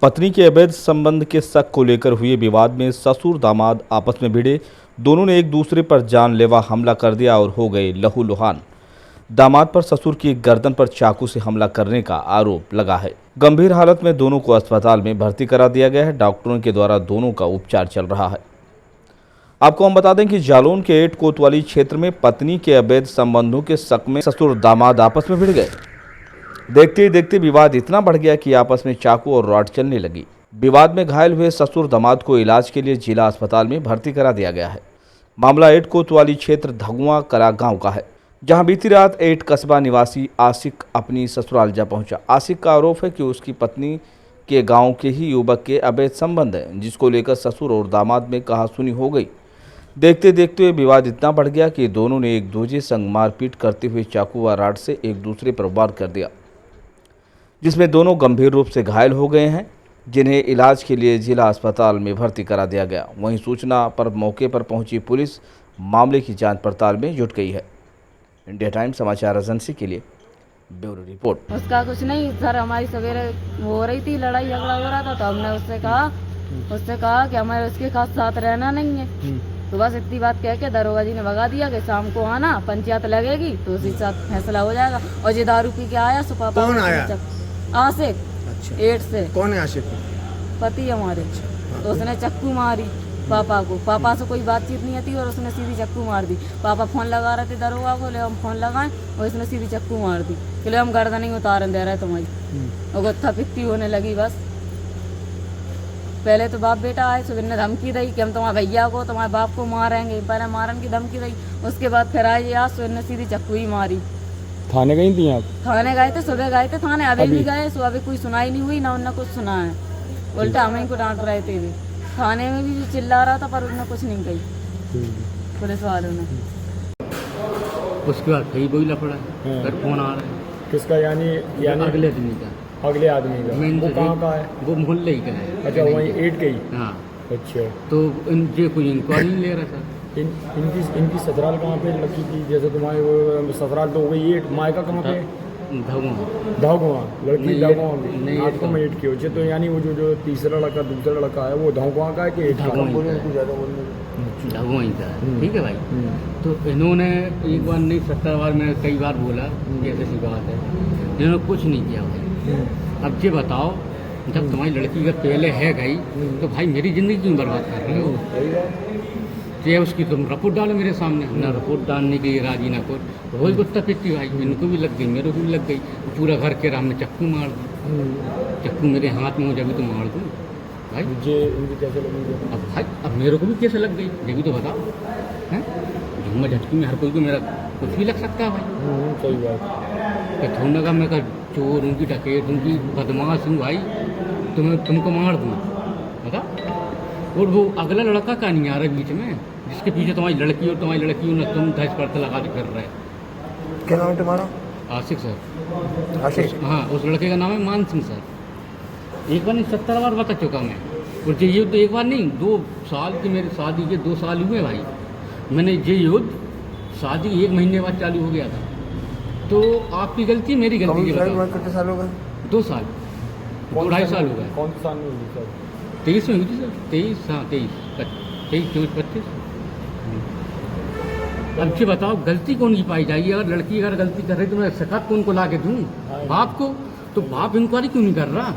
पत्नी के अवैध संबंध के शक को लेकर हुए विवाद में ससुर दामाद आपस में भिड़े। दोनों ने एक दूसरे पर जानलेवा हमला कर दिया और हो गए लहूलुहान। दामाद पर ससुर की गर्दन पर चाकू से हमला करने का आरोप लगा है। गंभीर हालत में दोनों को अस्पताल में भर्ती करा दिया गया है। डॉक्टरों के द्वारा दोनों का उपचार चल रहा है। आपको हम बता दें कि जालौन के एट कोतवाली क्षेत्र में पत्नी के अवैध संबंधों के शक में ससुर दामाद आपस में भिड़ गए। देखते ही देखते विवाद इतना बढ़ गया कि आपस में चाकू और रॉड चलने लगी। विवाद में घायल हुए ससुर दामाद को इलाज के लिए जिला अस्पताल में भर्ती करा दिया गया है। मामला एट कोतवाली क्षेत्र धगुआ कला गांव का है, जहां बीती रात एट कस्बा निवासी आशिक अपनी ससुराल जा पहुंचा। आशिक का आरोप है कि उसकी पत्नी के गांव के ही युवक के अवैध संबंध हैं, जिसको लेकर ससुर और दामाद में कहासुनी हो गई। देखते देखते विवाद इतना बढ़ गया कि दोनों ने एक दूसरे संग मारपीट करते हुए चाकू व राड से एक दूसरे पर वार कर दिया, जिसमें दोनों गंभीर रूप से घायल हो गए हैं, जिन्हें इलाज के लिए जिला अस्पताल में भर्ती करा दिया गया। वहीं सूचना पर मौके पर पहुंची पुलिस मामले की जांच पड़ताल में जुट गई है। इंडिया टाइम्स समाचार एजेंसी के लिए ब्यूरो रिपोर्ट। उसका कुछ नहीं सर, हमारी सवेरे हो रही थी, लड़ाई झगड़ा हो रहा था, तो हमने उससे कहा कि हमारे उसके खास साथ रहना नहीं है। तो बस इतनी बात कह के दरोगा जी ने भगा दिया कि शाम को आना, पंचायत लगेगी तो उसी साथ फैसला हो जाएगा। और ये दारू पी के आया सुबह। कौन आया? आशिक। अच्छा। एट से। कौन है आशिक? पति है हमारे। तो उसने चक्कू मारी पापा को। पापा से कोई बातचीत नहीं थी और उसने सीधी चक्कू मार दी। पापा फोन लगा रहे थे दरोगा को, ले हम फोन लगाएं और इसने सीधी चक्कू मार दी कि ले हम गर्दन नहीं उतारन दे रहे तुम्हारी। और गुत्था पित्ती होने लगी। बस पहले तो बाप बेटा आए, सुबह ने धमकी दी कि हम तुम्हारे भैया को तुम्हारे बाप को मारेंगे, पहले मारन की धमकी दी। उसके बाद फिर आए आज सुबह ने सीधी चक्कू ही मारी। थाने गई थी आप? थाने गए थे, सुबह गए थे थाने, अभी भी गए। सुबह अभी कोई सुनाई नहीं हुई, ना उन्होंने कुछ सुना है। उल्टा हमें को डांट रहे थे भी। थाने में भी चिल्ला रहा था पर उन्होंने कुछ नहीं कही पुलिस वालों ने। उसके बाद फिर वही लफड़ा, फिर फोन आ रहा है। किसका? यानी अगले आदमी का। अगले आदमी का? वो कहाँ का है? वो मोहल्ले ही का है। अच्छा, वहीं एट गई। हाँ। अच्छा, तो ये कोई इंक्वायरी नहीं ले रहा था। इनकी ससुराल कहाँ पे लड़की की? जैसे तुम्हारे वो ससुराल तो हो गई एट, मायका कहाँ पे? धागुआ। लड़की धागुआ में आपको में एट की हो। तो यानी वो जो तीसरा लड़का दूसरा लड़का है वो धागुआ का है कि धागुआ ही था? ठीक है भाई। तो इन्होंने एक बार नहीं 70 बार मैंने कई बार बोला कि ऐसी बात है, इन्होंने कुछ नहीं किया भाई। अब ये बताओ, जब तुम्हारी लड़की का पहले है गई तो भाई मेरी ज़िंदगी क्यों बर्बाद कर रहे हो? तो ये उसकी तुम रिपोर्ट डालो मेरे सामने। ना रिपोर्ट डालने के लिए राजी ना कोई। वही गुत्ता पिट्टी भाई, इनको भी लग गई, मेरे को भी लग गई। पूरा घर के राम में चक्कू मार दूँ। चक्कू मेरे हाथ में हो जब तो मार दूँ भाई। मुझे कैसे लगेगी? अब भाई अब मेरे को भी कैसे लग गई ये भी तो बताओ। हैं झुम्मा झटकी में हर कोई को मेरा कुछ भी लग सकता है भाई। सही बात। कि थोड़ा का मैं चोर उनकी डकैत उनकी बदमाश हूँ भाई, तुमको मार दूँ बता। और वो अगला लड़का का नहीं आ रहा बीच में, जिसके पीछे तुम्हारी लड़की और तुम दस पर्दा लगा के कर रहे। क्या नाम है तुम्हारा? आशिक सर। आशिक? हाँ, उस लड़के का नाम है मान सिंह सर। एक बार नहीं 70 बार बता चुका मैं। और ये युद्ध एक बार नहीं 2 साल की मेरी शादी के 2 साल हुए भाई। मैंने ये युद्ध शादी 1 महीने बाद चालू हो गया था। तो आपकी गलती मेरी गलती की बताओ। कितने साल हो गए? 2 साल 2-2.5 साल हो गए। कौन सा साल में हुई सर? 23 में हुई थी सर। 23 हाँ 23 24 25। अब ये बताओ गलती कौन की पाई जाएगी? अगर लड़की अगर गलती कर रही तो मैं शिकायत कौन को ला के दूँ? बाप को। तो बाप इंक्वायरी क्यों नहीं कर रहा?